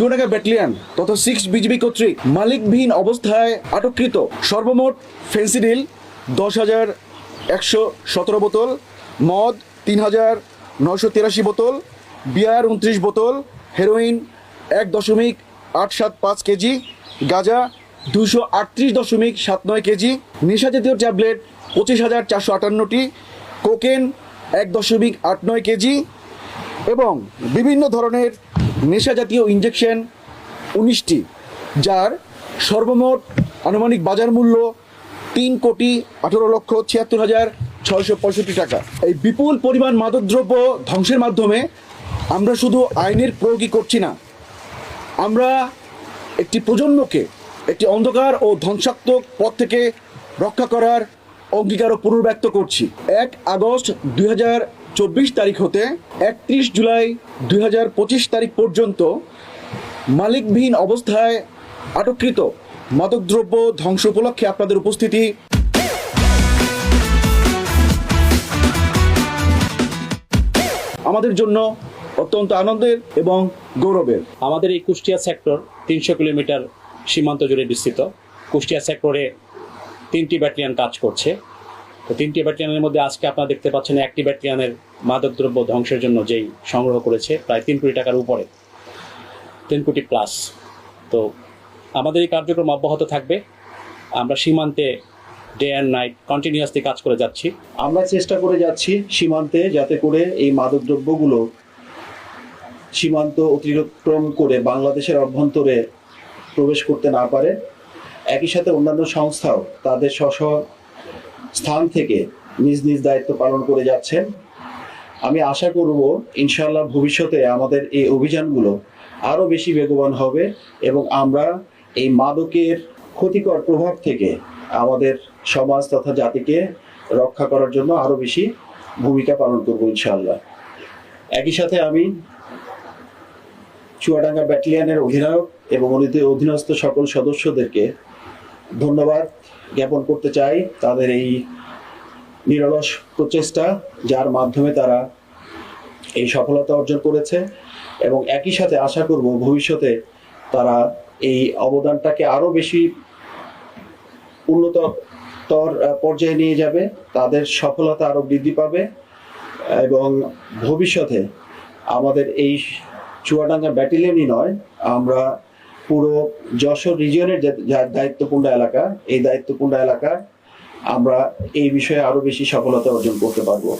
Chuadanga battalion তথা 6 BGB কর্তৃক মালিকবিহীন অবস্থায় আটককৃত সর্বমোট ফেন্সিডিল 10,117 বোতল, মদ 3,983 বোতল, বিয়ার 29 বোতল, হেরোইন 1.875 কেজি, গাঁজা 238.79 কেজি, নেশাজাতীয় ট্যাবলেট 25,458টি, কোকেন 1.89 কেজি এবং বিভিন্ন ধরনের নেশাজাতীয় ইনজেকশন 19টি, যার সর্বমোট আনুমানিক বাজার মূল্য 3,18,76,665 টাকা। এই বিপুল পরিমাণ মাদকদ্রব্য ধ্বংসের মাধ্যমে আমরা শুধু আইনের প্রয়োগই করছি না, আমরা একটি প্রজন্মকে একটি অন্ধকার ও ধ্বংসাত্মক পথ থেকে রক্ষা করার অঙ্গীকারও পুনর্ব্যক্ত করছি। 1 আগস্ট 2024 তারিখ হতে 31 জুলাই 2025 তারিখ পর্যন্ত মালিকবিহীন অবস্থায় আটককৃত মাদকদ্রব্য ধ্বংস উপলক্ষে আপনাদের উপস্থিতি আমাদের জন্য অত্যন্ত আনন্দের এবং গৌরবের। আমাদের এই কুষ্টিয়া সেক্টর 300 কিলোমিটার সীমান্ত জুড়ে বিস্তৃত। কুষ্টিয়া সেক্টরে 3টি ব্যাটালিয়ন কাজ করছে। তো 3টি ব্যাটালিয়নের মধ্যে আজকে আপনারা দেখতে পাচ্ছেন একটি ব্যাটালিয়নের মাদকদ্রব্য ধ্বংসের জন্য যেই সংগ্রহ করেছে প্রায় 3 কোটি টাকার উপরে, 3 কোটি প্লাস। তো আমাদের এই কার্যক্রম অব্যাহত থাকবে। আমরা সীমান্তে ডে অ্যান্ড নাইট কন্টিনিউয়াসলি কাজ করে যাচ্ছি। আমরা চেষ্টা করে যাচ্ছি সীমান্তে, যাতে করে এই মাদকদ্রব্যগুলো সীমান্ত অতিক্রম করে বাংলাদেশের অভ্যন্তরে প্রবেশ করতে না পারে। একই সাথে অন্যান্য সংস্থাও তাদের স্ব স্থান থেকে নিজ নিজ দায়িত্ব পালন করে যাচ্ছেন। আমি আশা করব ইনশাআল্লাহ ভবিষ্যতে আমাদের এই অভিযানগুলো আরও বেশি বেগবান হবে এবং আমরা এই মাদকের ক্ষতিকর প্রভাব থেকে আমাদের সমাজ তথা জাতিকে রক্ষা করার জন্য আরও বেশি ভূমিকা পালন করব ইনশাআল্লাহ। একই সাথে আমি চুয়াডাঙ্গা ব্যাটালিয়নের অধিনায়ক এবং অধীনস্থ সকল সদস্যদেরকে ধন্যবাদ জ্ঞাপন করতে চাই তাদের এই নিরলস প্রচেষ্টা, যার মাধ্যমে তারা এই সফলতা অর্জন করেছে এবং একই সাথে আশা করব ভবিষ্যতে তারা এই অবদানটাকে আরও বেশি উন্নততর পর্যায়ে নিয়ে যাবে, তাদের সফলতা আরও বৃদ্ধি পাবে এবং ভবিষ্যতে আমাদের এই চুয়াডাঙ্গা ব্যাটালিয়নই নয়, আমরা পুরো যশোর রিজিয়নের যে দায়িত্বপূর্ণ এলাকা, এই দায়িত্বপূর্ণ এলাকায় আমরা এই বিষয়ে আরো বেশি সফলতা অর্জন করতে পারবো।